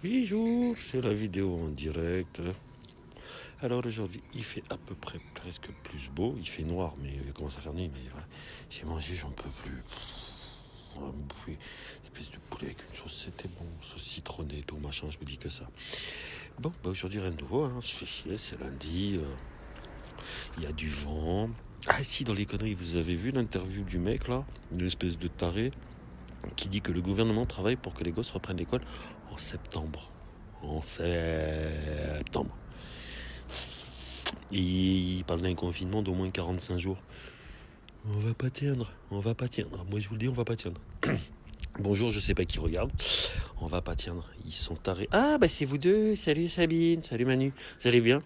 Bonjour, c'est la vidéo en direct. Alors aujourd'hui, il fait à peu près presque plus beau. Il fait noir, mais il commence à faire nuit. Mais voilà, j'ai mangé, j'en peux plus. On va me bouffer une espèce de poulet avec une sauce, c'était bon, sauce citronnée, tout machin, je me dis que ça. Bon, bah aujourd'hui rien de nouveau, hein. Se fait chier, c'est lundi. Il y a du vent. Ah si, dans les conneries, vous avez vu l'interview du mec là, une espèce de taré, qui dit que le gouvernement travaille pour que les gosses reprennent l'école en septembre. En septembre. Il parle d'un confinement d'au moins 45 jours. On va pas tiendre, on va pas tiendre. Moi je vous le dis, on va pas tiendre. Bonjour, je sais pas qui regarde. On va pas tiendre. Ils sont tarés. Ah bah c'est vous deux. Salut Sabine, salut Manu. Vous allez bien?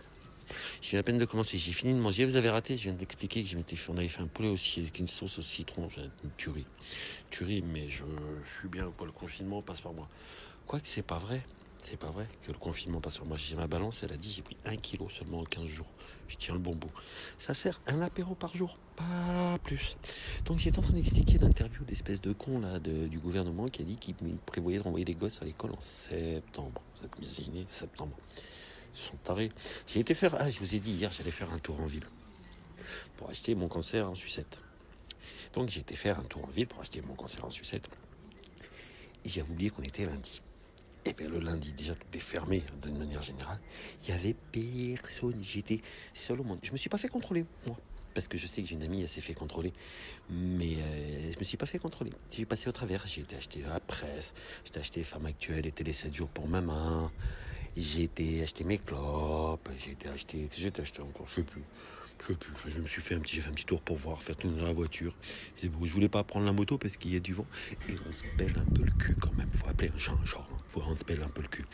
Je viens à peine de commencer. J'ai fini de manger. Vous avez raté. Je viens d'expliquer que on avait fait un poulet aussi avec une sauce au citron. Une tuerie. Tuerie, mais je suis bien pour le confinement passe par moi. Quoique c'est pas vrai. C'est pas vrai que le confinement passe par moi. J'ai ma balance, elle a dit j'ai pris 1 kilo seulement en 15 jours. Je tiens le bon bout. Ça sert un apéro par jour, pas plus. Donc j'étais en train d'expliquer l'interview d'espèce de con là du gouvernement qui a dit qu'il prévoyait de renvoyer les gosses à l'école en septembre. Vous êtes imaginé, septembre. Ils sont tarés. J'ai été faire. Ah, je vous ai dit hier, j'allais faire un tour en ville pour acheter mon cancer en sucette. Donc j'ai été faire un tour en ville pour acheter mon cancer en sucette. Et j'avais oublié qu'on était lundi. Et bien le lundi, déjà tout est fermé d'une manière générale. Il n'y avait personne. J'étais seul au monde. Je ne me suis pas fait contrôler, moi. Parce que je sais que j'ai une amie, elle s'est fait contrôler. Mais je ne me suis pas fait contrôler. J'ai passé au travers. J'ai été acheter la presse. J'ai acheté Femme Actuelle et Télé 7 jours pour ma main. J'ai été acheter mes clopes. J'ai été acheter encore, je sais plus. Je me suis fait j'ai fait un petit tour pour voir, faire tourner dans la voiture. C'est beau. Je voulais pas prendre la moto parce qu'il y a du vent. Et on se pèle un peu le cul quand même. Faut appeler un chat un chat. On se pèle un peu le cul.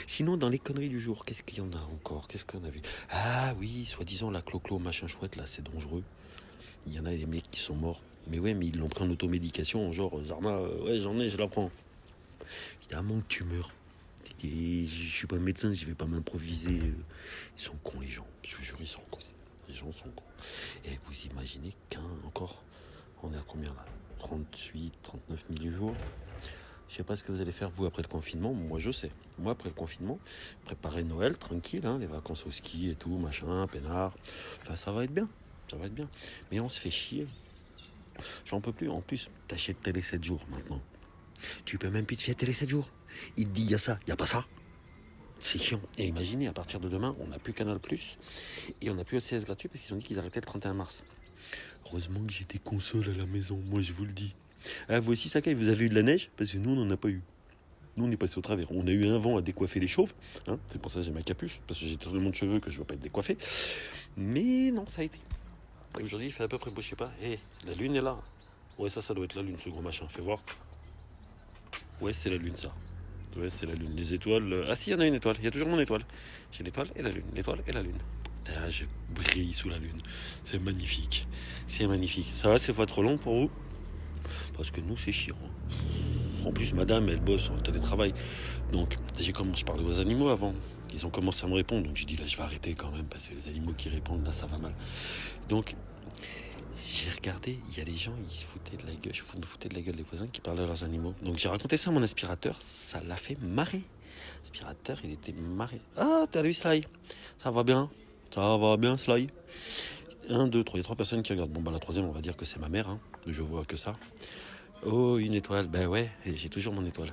Sinon, dans les conneries du jour, qu'est-ce qu'il y en a encore? Qu'est-ce qu'on a vu? Ah oui, soi-disant la clo-clo machin chouette, là, c'est dangereux. Il y en a des mecs qui sont morts. Mais ouais, mais ils l'ont pris en automédication, genre Zarma, ouais, j'en ai, je la prends. Évidemment que tu meurs. Je suis pas médecin, je vais pas m'improviser. Ils sont cons, les gens. Je vous jure, ils sont cons. Les gens sont cons. Et vous imaginez encore, on est à combien là? 38, 39 000 jours. Je sais pas ce que vous allez faire vous après le confinement. Moi je sais. Moi après le confinement, préparer Noël tranquille, hein, les vacances au ski et tout, machin, peinard. Enfin ça va être bien. Ça va être bien. Mais on se fait chier. J'en peux plus. En plus, t'achètes télé 7 jours maintenant. Tu peux même plus te fier télé 7 jours. Il te dit il y a ça, il y a pas ça. C'est chiant. Et imaginez, à partir de demain, on n'a plus Canal+, et on n'a plus OCS gratuit parce qu'ils ont dit qu'ils arrêtaient le 31 mars. Heureusement que j'ai des consoles à la maison, moi je vous le dis. Ah, vous aussi, Sakai, vous avez eu de la neige? Parce que nous, on n'en a pas eu. Nous, on est passé au travers. On a eu un vent à décoiffer les chauves. Hein, c'est pour ça que j'ai ma capuche. Parce que j'ai tellement de cheveux que je ne veux pas être décoiffé. Mais non, ça a été. Aujourd'hui, il fait à peu près beau, je sais pas. Hé, la lune est là. Ouais, ça doit être la lune, ce gros machin. Fais voir. Ouais, c'est la lune, ça. Ouais, c'est la lune. Les étoiles. Ah si, il y en a une étoile. Il y a toujours mon étoile. J'ai l'étoile et la lune. L'étoile et la lune. Putain, je brille sous la lune. C'est magnifique. C'est magnifique. Ça va, c'est pas trop long pour vous? Parce que nous, c'est chiant. En plus, madame, elle bosse en télétravail. Donc, je parlais aux animaux avant. Ils ont commencé à me répondre. Donc, j'ai dit, là, je vais arrêter quand même. Parce que les animaux qui répondent, là, ça va mal. Donc, j'ai regardé. Il y a des gens, ils se foutaient de la gueule. Je me foutais de la gueule des voisins qui parlaient à leurs animaux. Donc, j'ai raconté ça à mon aspirateur. Ça l'a fait marrer. L'aspirateur, il était marré. Ah, t'as vu Sly? Ça va bien? Ça va bien, Sly? 1, 2, 3. Il y a 3 personnes qui regardent. Bon, bah, la troisième, on va dire que c'est ma mère. Hein. Je vois que ça. Oh, une étoile. Ben ouais, j'ai toujours mon étoile.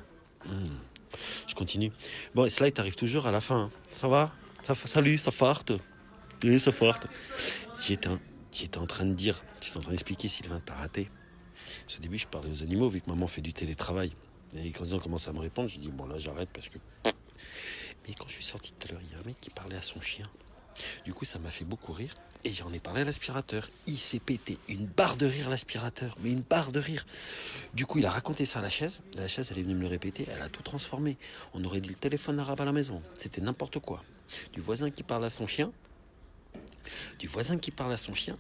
Je continue. Bon, Sly, t'arrives toujours à la fin. Hein. Ça va? Salut, ça farte? Oui, ça farte. J'étais en train d'expliquer, Sylvain, t'as raté. Parce qu'au début, je parlais aux animaux, vu que maman fait du télétravail. Et quand ils ont commencé à me répondre, je dis, bon, là, j'arrête parce que... Mais quand je suis sorti tout à l'heure, il y a un mec qui parlait à son chien. Du coup, ça m'a fait beaucoup rire. Et j'en ai parlé à l'aspirateur. Il s'est pété une barre de rire, l'aspirateur. Mais une barre de rire. Du coup, il a raconté ça à la chaise. La chaise, elle est venue me le répéter. Elle a tout transformé. On aurait dit le téléphone arabe à la maison. C'était n'importe quoi. Du voisin qui parle à son chien.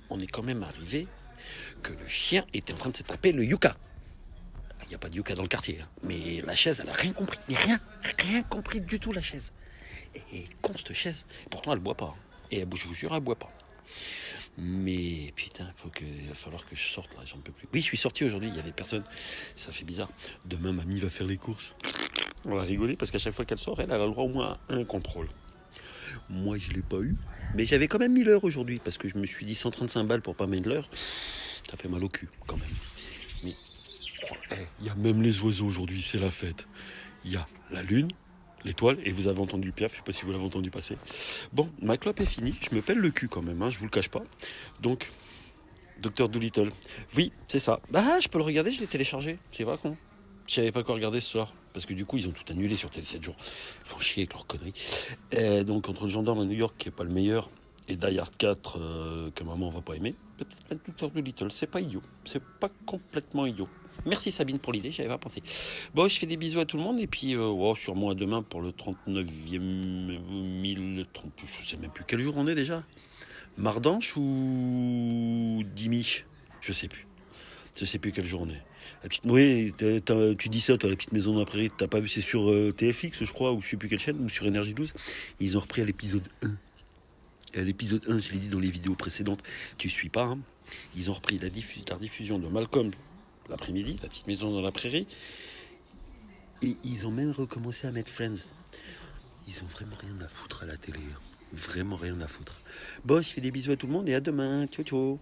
On est quand même arrivé que le chien était en train de se taper le yucca. Il n'y a pas de yucca dans le quartier. Hein. Mais la chaise, elle a rien compris. Rien compris du tout, la chaise. Et con, cette chaise. Pourtant, elle boit pas. Et je vous jure, elle boit pas. Mais putain, il va falloir que je sorte là, j'en peux plus. Oui, je suis sorti aujourd'hui, il y avait personne. Ça fait bizarre. Demain, mamie va faire les courses. On va rigoler parce qu'à chaque fois qu'elle sort, elle a le droit au moins à un contrôle. Moi, je ne l'ai pas eu. Mais j'avais quand même mis l'heure aujourd'hui parce que je me suis dit 135 balles pour pas mettre l'heure. Ça fait mal au cul quand même. Mais il y a même les oiseaux aujourd'hui, c'est la fête. Il y a la lune, l'étoile, et vous avez entendu Piaf, je ne sais pas si vous l'avez entendu passer. Bon, ma clope est finie, je me pèle le cul quand même, hein, je vous le cache pas. Donc, Docteur Dolittle. Oui, c'est ça. Bah, je peux le regarder, je l'ai téléchargé. C'est pas con. Je savais pas quoi regarder ce soir. Parce que du coup, ils ont tout annulé sur Télé 7 jours. Ils font chier avec leurs conneries. Et donc, entre le gendarme à New York, qui est pas le meilleur, et Die Hard 4, que maman va pas aimer, peut-être mettre Docteur Dolittle. C'est pas idiot. C'est pas complètement idiot. Merci Sabine pour l'idée, j'y avais pas pensé. Bon, je fais des bisous à tout le monde et puis sûrement à demain pour le 39e 1030. Je sais même plus quel jour on est déjà. Mardanche ou Dimiche? Je sais plus. Je sais plus quelle journée. La petite Noé, tu dis ça, toi, la petite maison dans la prairie, t'as pas vu, c'est sur TFX, je crois, ou je sais plus quelle chaîne, ou sur Énergie 12. Ils ont repris à l'épisode 1. À l'épisode 1, je l'ai dit dans les vidéos précédentes, tu suis pas, hein. Ils ont repris la diffusion de Malcolm l'après-midi, la petite maison dans la prairie, et ils ont même recommencé à mettre Friends. Ils ont vraiment rien à foutre à la télé. Vraiment rien à foutre. Bon, je fais des bisous à tout le monde et à demain. Ciao, ciao.